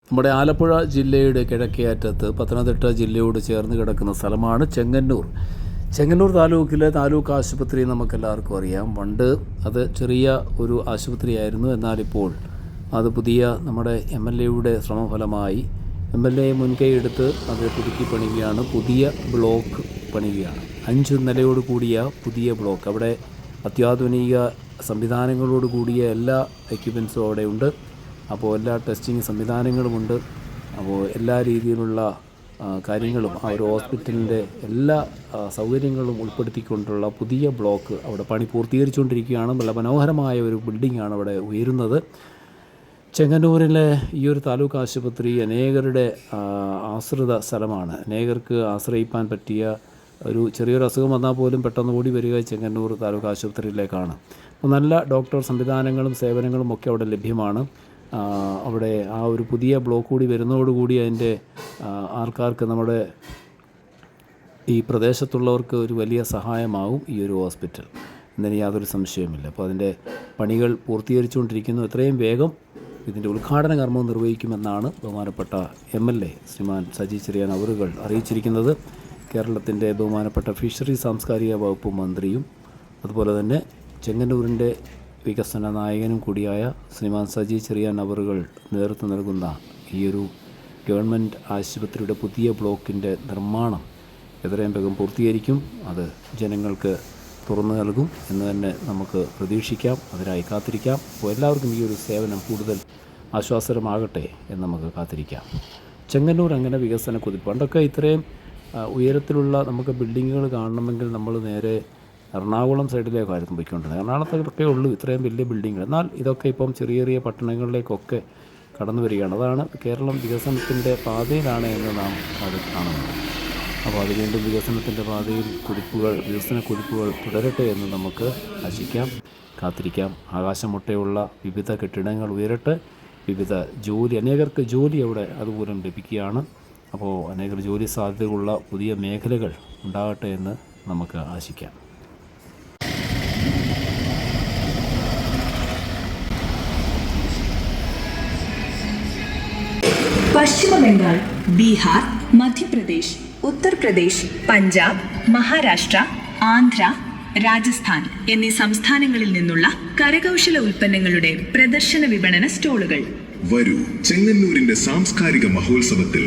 നമ്മുടെ ആലപ്പുഴ ജില്ലയുടെ കിഴക്കേ അറ്റത്ത് പത്തനംതിട്ട ജില്ലയോട് ചേർന്ന് കിടക്കുന്ന സ്ഥലമാണ് ചെങ്ങന്നൂർ. ചെങ്ങന്നൂർ താലൂക്കിലെ താലൂക്ക് ആശുപത്രി നമുക്കെല്ലാവർക്കും അറിയാം. പണ്ട് അത് ചെറിയ ഒരു ആശുപത്രിയായിരുന്നു. എന്നാലിപ്പോൾ അത് പുതിയ നമ്മുടെ MLAയുടെ ശ്രമഫലമായി MLA മുൻകൈ എടുത്ത് അത് പുതുക്കി പണിയുകയാണ്. പുതിയ ബ്ലോക്ക് പണിയുകയാണ്. 5 നിലയോട് കൂടിയ പുതിയ ബ്ലോക്ക്. അവിടെ അത്യാധുനിക സംവിധാനങ്ങളോട് കൂടിയ എല്ലാ എക്യുപ്മെൻസും അവിടെ ഉണ്ട്. അപ്പോൾ എല്ലാ ടെസ്റ്റിംഗ് സംവിധാനങ്ങളുമുണ്ട്. അപ്പോൾ എല്ലാ രീതിയിലുള്ള കാര്യങ്ങളും ആ ഒരു ഹോസ്പിറ്റലിൻ്റെ എല്ലാ സൗകര്യങ്ങളും ഉൾപ്പെടുത്തിക്കൊണ്ടുള്ള പുതിയ ബ്ലോക്ക് അവിടെ പണി പൂർത്തീകരിച്ചുകൊണ്ടിരിക്കുകയാണ്. വളരെ മനോഹരമായ ഒരു ബിൽഡിങ്ങാണ് അവിടെ ഉയരുന്നത്. ചെങ്ങന്നൂരിലെ ഈ ഒരു താലൂക്ക് ആശുപത്രി അനേകരുടെ ആശ്രിത സ്ഥലമാണ്. അനേകർക്ക് ആശ്രയിക്കാൻ പറ്റിയ ഒരു ചെറിയൊരു അസുഖം വന്നാൽ പോലും പെട്ടെന്ന് ഓടി വരിക ചെങ്ങന്നൂർ താലൂക്ക് ആശുപത്രിയിലേക്കാണ്. അപ്പോൾ നല്ല ഡോക്ടർ സംവിധാനങ്ങളും സേവനങ്ങളും ഒക്കെ അവിടെ ലഭ്യമാണ്. അവിടെ ആ ഒരു പുതിയ ബ്ലോക്ക് കൂടി വരുന്നതോടുകൂടി അതിൻ്റെ ആൾക്കാർക്ക് നമ്മുടെ ഈ പ്രദേശത്തുള്ളവർക്ക് ഒരു വലിയ സഹായമാവും ഈ ഒരു ഹോസ്പിറ്റൽ എന്നതിന് യാതൊരു സംശയവുമില്ല. അപ്പോൾ അതിൻ്റെ പണികൾ പൂർത്തീകരിച്ചുകൊണ്ടിരിക്കുന്നു. എത്രയും വേഗം ഇതിൻ്റെ ഉദ്ഘാടന കർമ്മം നിർവഹിക്കുമെന്നാണ് ബഹുമാനപ്പെട്ട MLA ശ്രീമാൻ സജി ചെറിയാൻ അവറുകൾ അറിയിച്ചിരിക്കുന്നത്. കേരളത്തിൻ്റെ ബഹുമാനപ്പെട്ട ഫിഷറി സാംസ്കാരിക വകുപ്പ് മന്ത്രിയും അതുപോലെ തന്നെ ചെങ്ങന്നൂരിൻ്റെ വികസന നായകനും കൂടിയായ ശ്രീമാൻ സജി ചെറിയാൻ അവറുകൾ നേതൃത്വം നൽകുന്ന ഈയൊരു ഗവൺമെൻറ് ആശുപത്രിയുടെ പുതിയ ബ്ലോക്കിൻ്റെ നിർമ്മാണം എത്രയും വേഗം പൂർത്തീകരിക്കും. അത് ജനങ്ങൾക്ക് തുറന്നു നൽകും എന്ന് തന്നെ നമുക്ക് പ്രതീക്ഷിക്കാം. അതിനായി കാത്തിരിക്കാം. അപ്പോൾ എല്ലാവർക്കും ഈ ഒരു സേവനം കൂടുതൽ ആശ്വാസകരമാകട്ടെ എന്ന് നമുക്ക് കാത്തിരിക്കാം. ചെങ്ങന്നൂർ അങ്ങനെ വികസന കുതിപ്പ്. പണ്ടൊക്കെ ഇത്രയും ഉയരത്തിലുള്ള നമുക്ക് ബിൽഡിങ്ങുകൾ കാണണമെങ്കിൽ നമ്മൾ നേരെ എറണാകുളം സൈഡിലേക്കായിരുന്നു പോയിക്കൊണ്ടിരുന്നത്. എറണാകുളത്തൊക്കെ ഉള്ളൂ ഇത്രയും വലിയ ബിൽഡിങ്ങുകൾ. എന്നാൽ ഇതൊക്കെ ഇപ്പം ചെറിയ ചെറിയ പട്ടണങ്ങളിലേക്കൊക്കെ കടന്നു വരികയാണ്. അതാണ് കേരളം വികസനത്തിൻ്റെ പാതയിലാണ് എന്ന് നാം അത് കാണുന്നത്. അപ്പോൾ അത് വീണ്ടും വികസനത്തിൻ്റെ പാതയിൽ വികസന കുതിപ്പുകൾ തുടരട്ടെ എന്ന് നമുക്ക് ആശിക്കാം, കാത്തിരിക്കാം. ആകാശമുട്ടയുള്ള വിവിധ കെട്ടിടങ്ങൾ ഉയരട്ടെ. വിവിധ അനേകർക്ക് ജോലി അവിടെ അതുമൂലം ലഭിക്കുകയാണ്. അപ്പോൾ അനേകർ ജോലി സാധ്യതകളുള്ള പുതിയ മേഖലകൾ ഉണ്ടാകട്ടെ എന്ന് നമുക്ക് ആശിക്കാം. പശ്ചിമ ബംഗാൾ, ബീഹാർ, മധ്യപ്രദേശ്, ഉത്തർപ്രദേശ്, പഞ്ചാബ്, മഹാരാഷ്ട്ര, ആന്ധ്ര, രാജസ്ഥാൻ എന്നീ സംസ്ഥാനങ്ങളിൽ നിന്നുള്ള കരകൗശല ഉൽപ്പന്നങ്ങളുടെ പ്രദർശന വിപണന സ്റ്റോളുകൾ. വരൂ, ചെങ്ങന്നൂരിന്റെ സാംസ്കാരിക മഹോത്സവത്തിൽ